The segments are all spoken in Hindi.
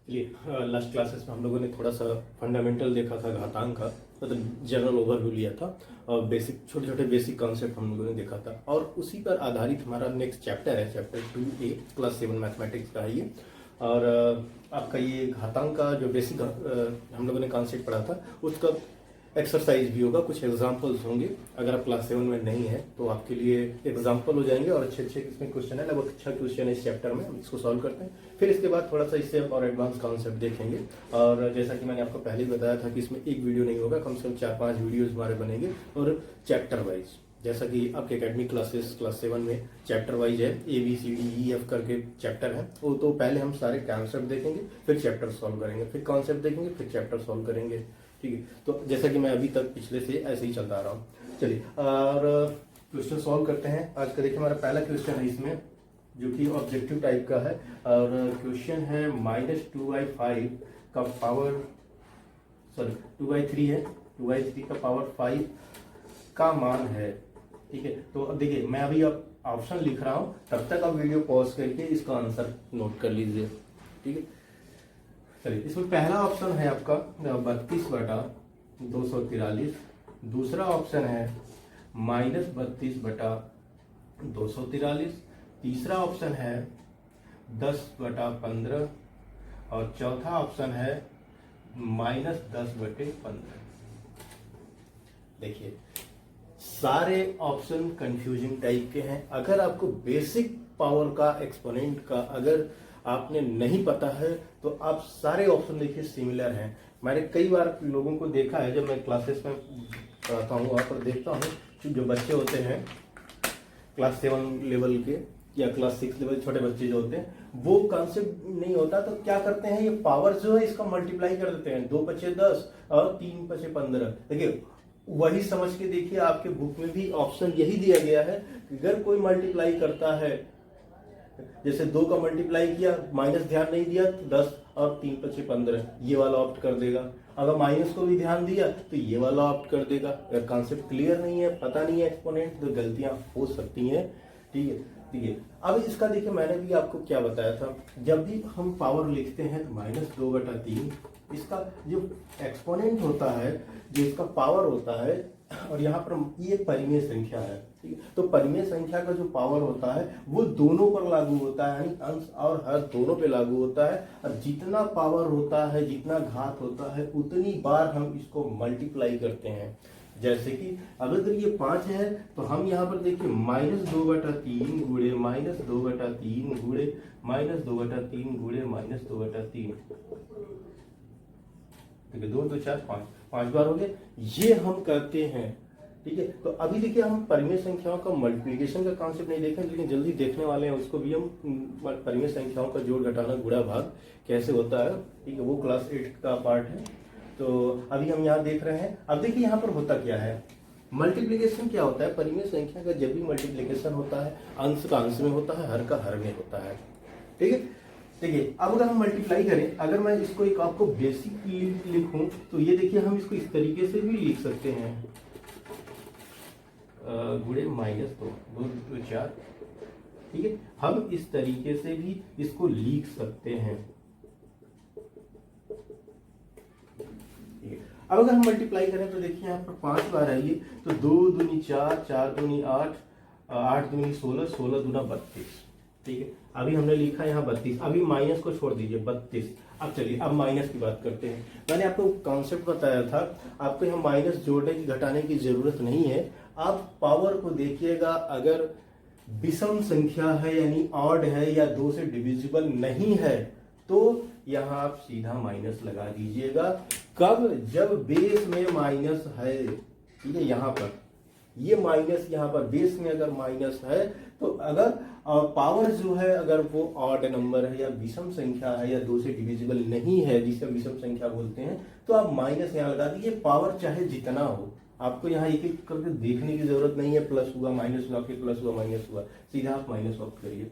चलिए, लास्ट क्लासेस में हम लोगों ने थोड़ा सा फंडामेंटल देखा था घातांक का, मतलब जनरल ओवरव्यू लिया था और बेसिक छोटे छोटे बेसिक कॉन्सेप्ट हम लोगों ने देखा था। और उसी पर आधारित हमारा नेक्स्ट चैप्टर है, चैप्टर 2A क्लास 7 मैथमेटिक्स का है ये। और आपका ये घातांक का जो बेसिक हम लोगों ने कॉन्सेप्ट पढ़ा था उसका एक्सरसाइज भी होगा, कुछ एग्जाम्पल्स होंगे। अगर आप क्लास 7 में नहीं है तो आपके लिए एग्जाम्पल हो जाएंगे और अच्छे अच्छे इसमें क्वेश्चन है, लगभग 6 क्वेश्चन है इस चैप्टर में, हम इसको सॉल्व करते हैं। फिर इसके बाद थोड़ा सा इससे और एडवांस कॉन्सेप्ट देखेंगे। और जैसा कि मैंने आपको पहले ही बताया था कि इसमें एक वीडियो नहीं होगा, कम से कम 4-5 वीडियोज हमारे बनेंगे और चैप्टर वाइज। जैसा कि आपके एकेडमिक क्लासेस क्लास 7 में चैप्टर वाइज है, ABCDEF करके चैप्टर है वो, तो पहले हम सारे कॉन्सेप्ट देखेंगे, फिर चैप्टर सॉल्व करेंगे, फिर कॉन्सेप्ट देखेंगे, फिर चैप्टर सॉल्व करेंगे। ठीक है, तो जैसा कि मैं अभी तक पिछले से ऐसे ही चलता आ रहा हूँ। चलिए, और क्वेश्चन सॉल्व करते हैं। आज का देखिए हमारा पहला क्वेश्चन है इसमें, जो कि ऑब्जेक्टिव टाइप का है। और क्वेश्चन है -2/5 का पावर, सॉरी 2/3 है, 2/3 का पावर 5 का मान है। ठीक है, तो अब देखिए मैं अभी अब ऑप्शन लिख रहा हूँ, तब तक आप वीडियो पॉज करके इसका आंसर नोट कर लीजिए। ठीक है, चलिए इसमें पहला ऑप्शन है आपका 32/243। दूसरा ऑप्शन है -32/243। तीसरा ऑप्शन है 10/15 और चौथा ऑप्शन है -10/15। देखिए सारे ऑप्शन कंफ्यूजिंग टाइप के हैं। अगर आपको बेसिक पावर का एक्सपोनेंट का अगर आपने नहीं पता है तो आप सारे ऑप्शन देखिए सिमिलर हैं। मैंने कई बार लोगों को देखा है, जब मैं क्लासेस में पढ़ाता हूँ वहाँ पर देखता हूँ जो बच्चे होते हैं क्लास 7 लेवल के या क्लास 6 लेवल, छोटे बच्चे जो होते हैं, वो कॉन्सेप्ट नहीं होता तो क्या करते हैं, ये पावर जो है इसका मल्टीप्लाई कर देते हैं। 2×5 = 10 और 3×5 = 15। देखिए वही समझ के देखिए, आपके बुक में भी ऑप्शन यही दिया गया है कि अगर कोई मल्टीप्लाई करता है, जैसे 2 का मल्टीप्लाई किया, माइनस ध्यान नहीं दिया तो 10 और 3×5 = 15, ये वाला ऑप्ट कर देगा। अगर माइनस को भी ध्यान दिया तो ये वाला ऑप्ट कर देगा। अगर कॉन्सेप्ट क्लियर नहीं है, पता नहीं है एक्सपोनेंट, तो गलतियां हो सकती हैं। ठीक है, ठीक है। अब इसका देखिए मैंने भी आपको क्या बताया था, जब भी हम पावर लिखते हैं तो -2/3 इसका जो एक्सपोनेंट होता है, जो इसका पावर होता है, और यहाँ पर ये परिमेय संख्या है। ठीक है, तो परिमेय संख्या का जो पावर होता है वो दोनों पर लागू होता है, यानी अंश और हर दोनों पे लागू होता है। और जितना पावर होता है, जितना घात होता है, उतनी बार हम इसको मल्टीप्लाई करते हैं। जैसे कि अगर ये 5 है तो हम यहाँ पर देखिए -2/3 गुणे -2/3 गुणे -2/3 गुणे -2/3, ठीक है, 2 2 4 5 बार हो गए, ये हम करते हैं। ठीक है, तो अभी देखिए हम परिमेय संख्याओं का मल्टीप्लिकेशन का कॉन्सेप्ट नहीं देखें, लेकिन जल्दी देखने वाले हैं उसको भी हम। परिमेय संख्याओं का जोड़ घटाना गुणा भाग कैसे होता है, ठीक है, वो क्लास 8 का पार्ट है। तो अभी हम यहाँ देख रहे हैं। अब देखिए यहाँ पर होता क्या है, मल्टीप्लिकेशन क्या होता है, परिमेय संख्या का जब भी मल्टीप्लिकेशन होता है, अंश का अंश में होता है, हर का हर में होता है। ठीक है, देखिए अब अगर हम मल्टीप्लाई करें, अगर मैं इसको एक आपको बेसिक लिखूं तो ये देखिए हम इसको इस तरीके से भी लिख सकते हैं, गुणे -2 2 2 4। ठीक है, हम इस तरीके से भी इसको लिख सकते हैं। अब अगर हम मल्टीप्लाई करें तो देखिए यहाँ पर 5 बार आइए तो 2 दूनी 4, 4 दूनी 8, 8 दूनी 16, 16 दूना 32। ठीक है, अभी हमने लिखा यहाँ 32, अभी माइनस को छोड़ दीजिए 32। अब चलिए अब माइनस की बात करते हैं। मैंने आपको कॉन्सेप्ट बताया था, आपको यहाँ माइनस जोड़ने की घटाने की जरूरत नहीं है। आप पावर को देखिएगा, अगर विषम संख्या है यानी ऑड है या 2 से डिविजिबल नहीं है तो यहाँ आप सीधा माइनस लगा दीजिएगा। कब, जब बेस में माइनस है। ठीक है, यहाँ पर ये माइनस, यहाँ पर बेस में अगर माइनस है तो अगर पावर जो है अगर वो ऑड नंबर है या विषम संख्या है या 2 से डिविजिबल नहीं है, जिसे विषम संख्या बोलते हैं, तो आप माइनस यहाँ लगा दीजिए। पावर चाहे जितना हो, आपको यहाँ एक एक करके देखने की जरूरत नहीं है, प्लस हुआ माइनस हुआ, फिर प्लस हुआ माइनस हुआ, सीधा आप माइनस ऑप्ट करिए।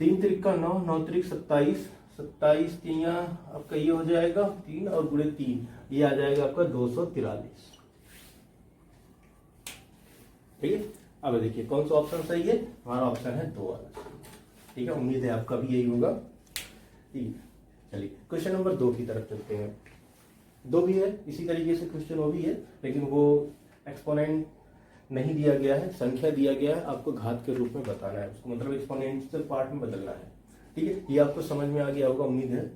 3 त्रिक का 9, 9 त्रिक 27, 27 तिया आपका ये हो जाएगा 3 और गुणे 3, ये आ जाएगा आपका 243। ठीक है, अब देखिए कौन सा ऑप्शन सही है, हमारा ऑप्शन है 2 वाला। ठीक है, उम्मीद है आपका भी यही होगा। ठीक है, चलिए क्वेश्चन नंबर 2 की तरफ चलते हैं। 2 भी है, इसी तरीके से क्वेश्चन वो भी है, लेकिन वो एक्सपोनेंट नहीं दिया गया है, संख्या दिया गया है, आपको घात के रूप में बताना है उसको, मतलब एक्सपोनेंशियल पार्ट में बदलना है। ठीक है, ये आपको समझ में आ गया होगा उम्मीद है।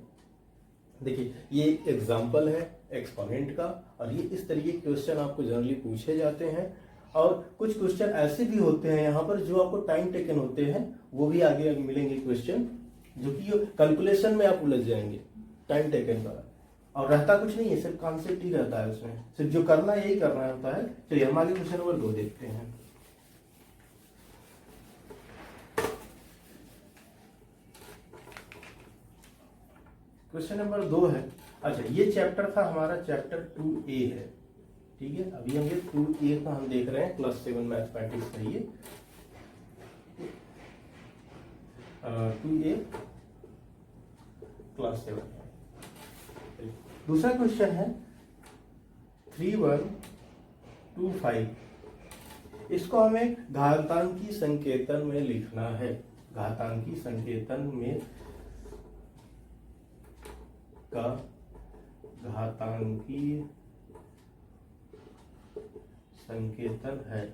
देखिए ये एग्जाम्पल है एक्सपोनेंट का, और ये इस तरीके के क्वेश्चन आपको जनरली पूछे जाते हैं। और कुछ क्वेश्चन ऐसे भी होते हैं यहाँ पर जो आपको टाइम टेकन होते हैं, वो भी आगे मिलेंगे क्वेश्चन, जो कि कैलकुलेशन में आप उलझ जाएंगे टाइम टेकन का, और रहता कुछ नहीं है, सिर्फ कॉन्सेप्ट ही रहता है उसमें, सिर्फ जो करना है यही करना होता है। चलिए हम आगे क्वेश्चन नंबर 2 देखते हैं। क्वेश्चन नंबर 2 है, अच्छा ये चैप्टर था हमारा चैप्टर 2A है। ठीक है, अभी हम ये 2A का हम देख रहे हैं, क्लास 7 मैथमेटिक्स का ये 2A क्लास 7 है। दूसरा क्वेश्चन है 3125, इसको हमें घातांकी संकेतन में लिखना है। घातांकी संकेतन में का घातांकी संकेतन है।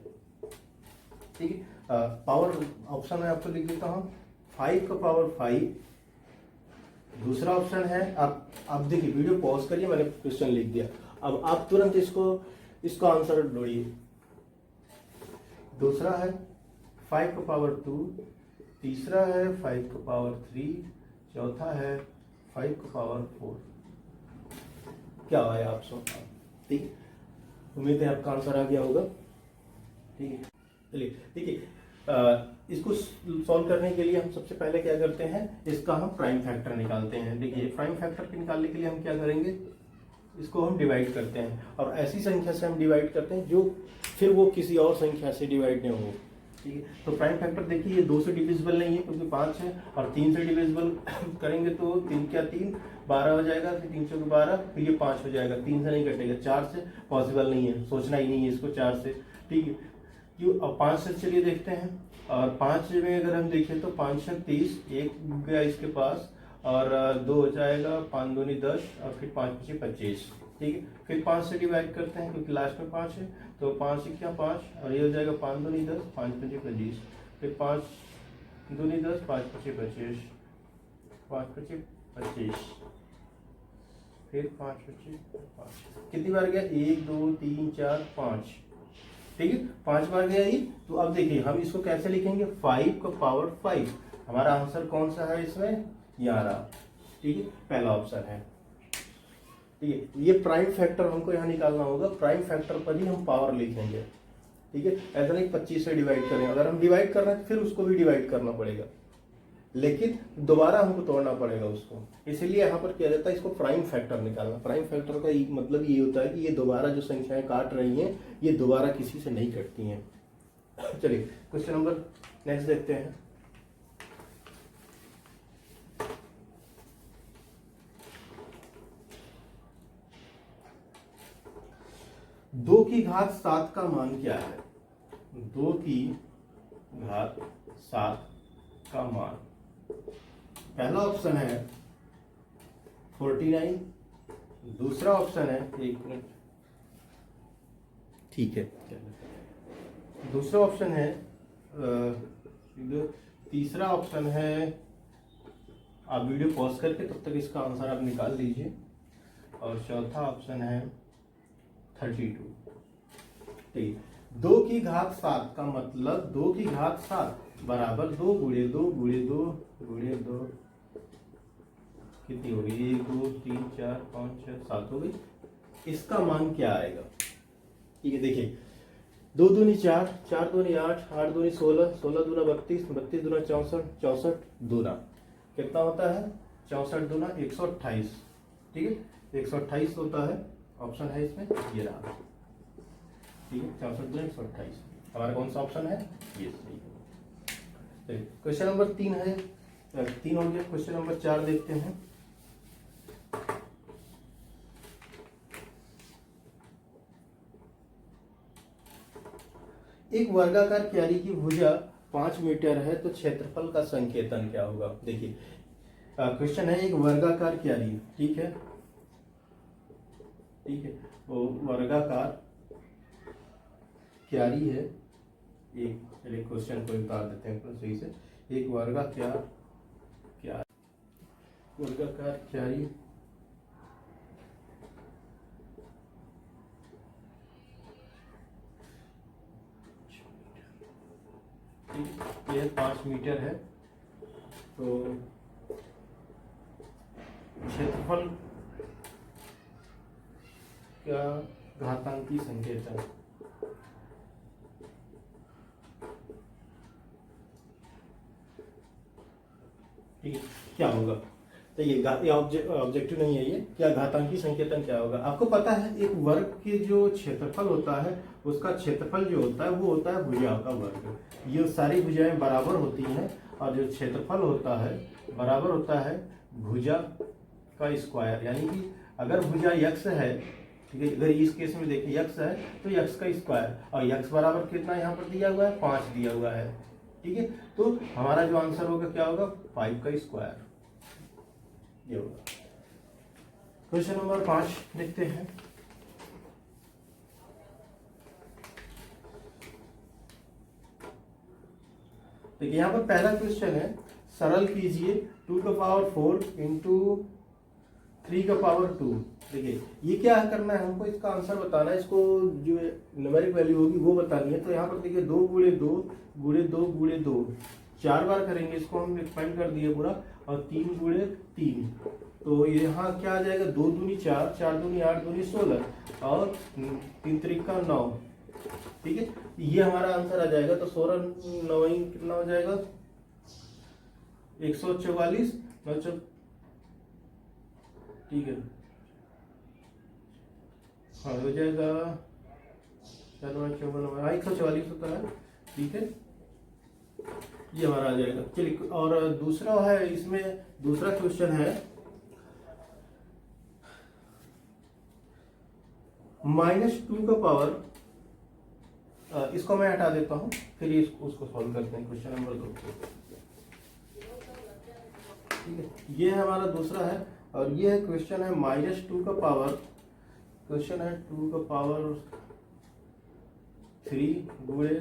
ठीक है, पावर ऑप्शन में आपको लिख देता हूं, 5 का पावर 5। दूसरा ऑप्शन है, आप देखिए वीडियो पॉज करिए, मैंने क्वेश्चन लिख दिया, अब आप तुरंत इसको आंसर ढूंढिए। दूसरा है 5 का पावर 2, तीसरा है 5 का पावर 3, चौथा है 5 का पावर 4। क्या है आप सब? ठीक है, उम्मीद है आपका आंसर आ गया होगा। ठीक है, चलिए देखिए इसको सॉल्व करने के लिए हम सबसे पहले क्या करते हैं, इसका हम प्राइम फैक्टर निकालते हैं। देखिए प्राइम फैक्टर निकालने के लिए हम क्या करेंगे, इसको हम डिवाइड करते हैं, और ऐसी संख्या से हम डिवाइड करते हैं जो फिर वो किसी और संख्या से डिवाइड नहीं हो। ठीक है, तो प्राइम फैक्टर देखिए ये 2 से डिविजिबल नहीं है क्योंकि 5 है, और 3 से डिविजिबल करेंगे तो 3 क्या 3 12 हो जाएगा, फिर 3 चौके 12, फिर ये 5 हो जाएगा, 3 से नहीं कटेगा, 4 से पॉसिबल नहीं है, सोचना ही नहीं है इसको 4 से। ठीक है, क्यों, अब 5 से चलिए देखते हैं, और 5 में अगर हम देखें तो 5 से 30, एक गया इसके पास, और 2 हो जाएगा, 5 दूनी 10, और फिर 5 पीछे 25। ठीक है, फिर 5 से डिवाइड करते हैं क्योंकि लास्ट में 5 है, तो 5 से क्या 5, और ये हो जाएगा 5 दूनी 10, 5 पीछे 25, फिर 5 दूनी 10, 5 पीछे 25, 5 पीछे 25, फिर 5 पीछे 5, कितनी बार गया, 1 2 3 4 5। ठीक है, 5 बार गया ये, तो अब देखिए हम इसको कैसे लिखेंगे, 5 का पावर 5। हमारा आंसर कौन सा है इसमें, 11। ठीक है, पहला ऑप्शन है। ठीक है, ये प्राइम फैक्टर हमको यहाँ निकालना होगा, प्राइम फैक्टर पर ही हम पावर लिखेंगे। ठीक है, ऐसा नहीं 25 से डिवाइड करें, अगर हम डिवाइड कर रहे हैं तो फिर उसको भी डिवाइड करना पड़ेगा, लेकिन दोबारा हमको तोड़ना पड़ेगा उसको, इसलिए यहाँ पर किया जाता है इसको प्राइम फैक्टर निकालना। प्राइम फैक्टर का मतलब ये होता है कि ये दोबारा जो संख्याएं काट रही हैं ये दोबारा किसी से नहीं कटती हैं। चलिए क्वेश्चन नंबर नेक्स्ट देखते हैं। दो की घात 7 का मान क्या है, 2 की घात 7 का मान, पहला ऑप्शन है 49, दूसरा ऑप्शन है, एक मिनट, ठीक है, दूसरा ऑप्शन है, तीसरा ऑप्शन है, आप वीडियो पॉज करके तब तक इसका आंसर आप निकाल लीजिए, और चौथा ऑप्शन है 32। ठीक, 2 की घात 7 का मतलब 2 की घात 7 बराबर 2 गुणे 2 गुणे 2 गुणे 2, कितनी होगी, 1 2 3 4 5 6 7 हो गई। इसका मान क्या आएगा, ठीक है, देखिए 2 दूनी 4, 4 दूनी 8, 8 दूनी 16, 16 दूना 32, 32 दूना 64, 64 दूना कितना होता है, 64 दूना 128। ठीक है, 128 होता है, ऑप्शन है इसमें ये रहा। ठीक है, 64 दूना 128 हमारा कौन सा ऑप्शन है, ये सही है। क्वेश्चन नंबर 3 है, 3 हो गया। क्वेश्चन नंबर 4 देखते हैं। एक वर्गाकार क्यारी की भुजा 5 मीटर है तो क्षेत्रफल का संकेतन क्या होगा। देखिए क्वेश्चन है एक वर्गाकार क्यारी, ठीक है, ठीक है, वो वर्गाकार क्यारी है। एक चलिए क्वेश्चन को उतार देते हैं सही से। एक वर्गाकार क्यारी ये 5 मीटर है। तो क्षेत्रफल का घातांकी संकेतन, ठीक है, क्या होगा? तो ये ऑब्जेक्टिव नहीं है, ये क्या घातांकी संकेतन क्या होगा? आपको पता है एक वर्ग के जो क्षेत्रफल होता है उसका क्षेत्रफल जो होता है वो होता है भुजाओं का वर्ग। ये सारी भुजाएं बराबर होती हैं और जो क्षेत्रफल होता है बराबर होता है भुजा का स्क्वायर। यानी कि अगर भुजा यक्स है, ठीक है, अगर इस केस में देखिए यक्स है तो यक्स का स्क्वायर, और यक्स बराबर कितना यहाँ पर दिया हुआ है? 5 दिया हुआ है, ठीक है। तो हमारा जो आंसर होगा क्या होगा? 5 का स्क्वायर, ये होगा। क्वेश्चन नंबर 5 देखते हैं। देखिए यहाँ पर पहला क्वेश्चन है, सरल कीजिए 2 का पावर 4 इंटू 3 का पावर 2। देखिए ये क्या करना है हमको, इसका आंसर बताना है, इसको जो न्यूमेरिक वैल्यू होगी वो बतानी है। तो यहाँ पर देखिए 2 गुणे 2 गुणे 2 गुणे 2 4 बार करेंगे, इसको हम एक्सपेंड कर दिए पूरा, और 3 गुणे 3। तो यहाँ क्या आ जाएगा? 2 दूनी 4, 4 दूनी 8, दूनी 16 और 3 त्रिका 9, ठीक है, ये हमारा आंसर आ जाएगा। तो 16 9 कितना हो जाएगा? 144, ठीक है, हाँ हो जाएगा 144 होता है, ठीक है, ये हमारा आ जाएगा। चलिए और दूसरा है, इसमें दूसरा क्वेश्चन है -2 का पावर, इसको मैं हटा देता हूं, फिर उसको सॉल्व करते हैं। क्वेश्चन नंबर 2, ठीक है, ये है हमारा दूसरा है, और ये है क्वेश्चन है -2 का पावर, क्वेश्चन है 2 का पावर 3 गुणे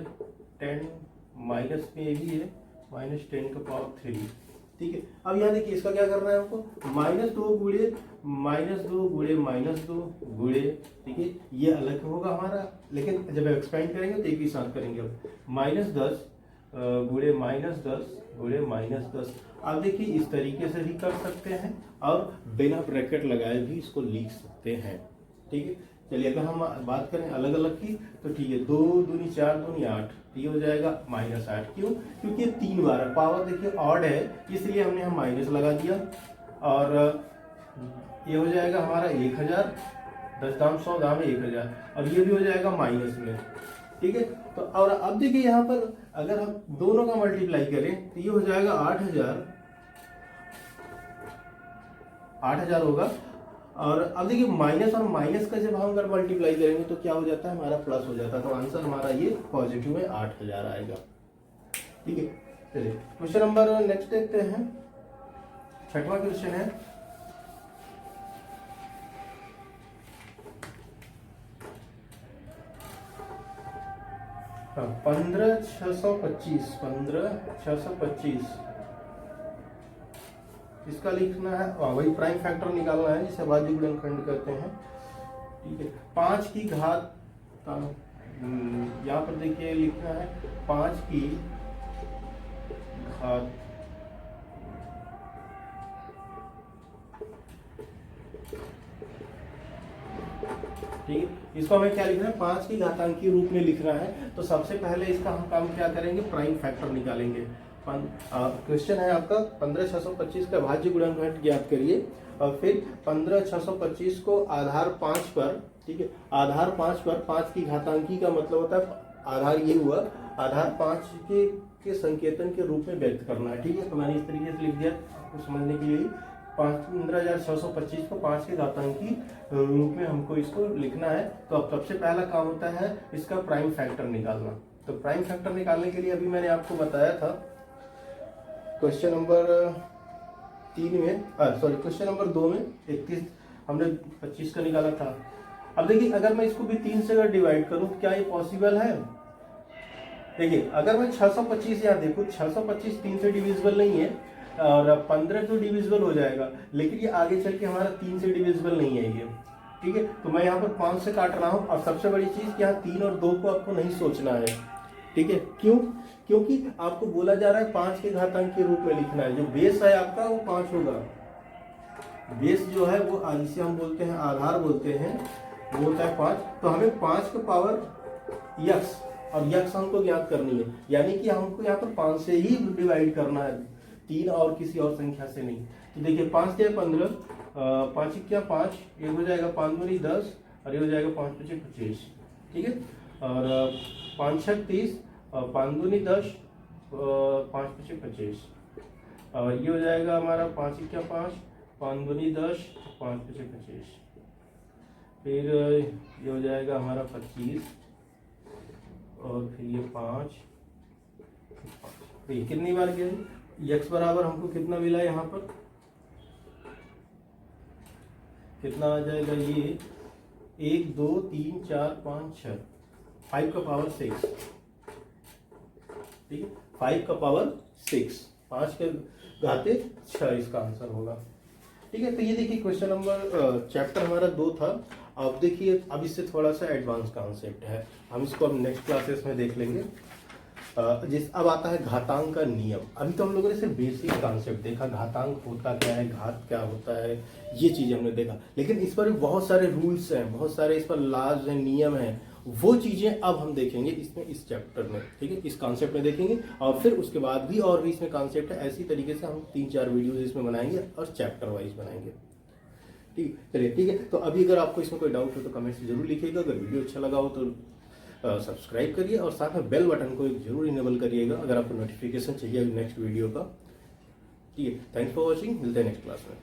10 माइनस में ये भी है -10 का पावर 3, ठीक है। अब यहाँ देखिए इसका क्या करना है हमको, -2 गुणे -2 गुणे -2 गुणे, ठीक है, ये अलग होगा हमारा, लेकिन जब एक्सपेंड करेंगे तो एक ही साथ करेंगे। -10 गुणे -10 गुणे -10। आप देखिए इस तरीके से भी कर सकते हैं और बिना ब्रैकेट लगाए भी इसको लिख सकते हैं, ठीक है। चलिए अगर हम बात करें अलग अलग की तो ठीक है, 2 दूनी 4 दूनी 8, ये हो जाएगा -8। क्यों? क्योंकि ये 3 बार है, पावर देखिए ऑड है इसलिए हमने हम माइनस लगा दिया, और ये हो जाएगा हमारा 1000, 10 दाम 100 दाम 1000, और ये भी हो जाएगा माइनस में, ठीक है। तो और अब देखिए यहाँ पर अगर हम दोनों का मल्टीप्लाई करें तो ये हो जाएगा 8000 होगा। और अब देखिए माइनस और माइनस का जब हम अगर मल्टीप्लाई करेंगे तो क्या हो जाता है? हमारा प्लस हो जाता है। तो आंसर हमारा ये पॉजिटिव में 8000 आएगा, ठीक है। चलिए क्वेश्चन नंबर नेक्स्ट देखते हैं। 6वां क्वेश्चन है, हाँ 15625 इसका लिखना है, वही प्राइम फैक्टर निकालना है जिसे अभाज्य गुणनखंड कहते हैं, ठीक है। 5 की घात, यहाँ पर देखिए लिखना है 5 की घात ठीक है, इसको हमें क्या लिखना है? 5 की घातांकीय रूप में लिखना है। तो सबसे पहले इसका हम काम क्या करेंगे? प्राइम फैक्टर निकालेंगे। क्वेश्चन है आपका 15625 का भाज्य गुणनखंड ज्ञात करिए, और फिर 15625 को आधार 5 पर, ठीक है, आधार 5 पर 5 की घातांकी का मतलब होता है आधार ये हुआ, आधार 5 के संकेतन के रूप में व्यक्त करना है, ठीक है। तो मैंने इस तरीके से लिख दिया आपको समझने के लिए। 15625 को 5 के घातांकी रूप में हमको इसको लिखना है। तो अब सबसे पहला काम होता है इसका प्राइम फैक्टर निकालना। तो प्राइम फैक्टर निकालने के लिए अभी मैंने आपको बताया था क्वेश्चन नंबर 3 में सॉरी क्वेश्चन नंबर 2 में 31 हमने 25 का निकाला था। अब देखिए अगर मैं इसको भी 3 से अगर डिवाइड करूं तो क्या ये पॉसिबल है? देखिए अगर मैं 625 यहाँ देखूं, 625 3 से डिविजिबल नहीं है और 15 तो डिविजिबल हो जाएगा, लेकिन ये आगे चल के हमारा 3 से डिविजिबल नहीं है ये। ठीक है, तो मैं यहाँ पर 5 से काट रहा हूँ। और सबसे बड़ी चीज कि यहाँ 3 और 2 को आपको नहीं सोचना है। ठीक है, क्यों? क्योंकि आपको बोला जा रहा है 5 के घातांक के रूप में लिखना है। जो बेस है आपका वो 5 होगा। बेस जो है वो जिसे हम बोलते हैं आधार बोलते हैं, वो होता है 5। तो हमें 5 का पावर यक्स और यक्स हमको ज्ञात करनी है, यानी कि हमको यहाँ पर 5 से ही डिवाइड करना है, 3 और किसी और संख्या से नहीं। तो देखिए 5 क्या 15, 5 क्या 5, ये हो जाएगा 5 दूनी 10 और ये हो जाएगा 5 पचे 25। ठीक है, और 5 छक 30, 5 दूनी 10, 5 पचे 25 और ये हो जाएगा हमारा 5 क्या 5, 5 दूनी 10, 5 पचे 25। फिर ये हो जाएगा हमारा 25 और फिर ये 5। तो ये कितनी बार गया? यक्स बराबर हमको कितना मिला यहाँ पर? कितना आ जाएगा ये? 1 2 3 4 5 6, 5 का पावर 6। ठीक है, 5 का पावर 6, 5 के घाते 6 इसका आंसर होगा। ठीक है, तो ये देखिए क्वेश्चन नंबर चैप्टर हमारा 2 था। अब देखिए अब इससे थोड़ा सा एडवांस कॉन्सेप्ट है, हम इसको अब नेक्स्ट क्लासेस में देख लेंगे। अब आता है घातांक का नियम। अभी तो हम लोगों ने सिर्फ बेसिक कॉन्सेप्ट देखा, घातांक होता क्या है, घात क्या होता है, ये चीज़ हमने देखा। लेकिन इस पर बहुत सारे रूल्स हैं, बहुत सारे इस पर लॉज हैं, नियम हैं। वो चीज़ें अब हम देखेंगे इसमें, इस चैप्टर में। ठीक है, इस कॉन्सेप्ट में देखेंगे और फिर उसके बाद भी और भी इसमें कॉन्सेप्ट है। ऐसी तरीके से हम 3-4 वीडियोज इसमें बनाएंगे और चैप्टर वाइज बनाएंगे। ठीक, चलिए ठीक है। तो अभी अगर आपको इसमें कोई डाउट हो तो कमेंट से जरूर लिखिएगा। अगर वीडियो अच्छा लगा हो तो सब्सक्राइब करिए और साथ में बेल बटन को जरूर इनेबल करिएगा अगर आपको नोटिफिकेशन चाहिए नेक्स्ट वीडियो का। ठीक है, थैंक्स फॉर वॉचिंग, मिलते हैं नेक्स्ट क्लास में।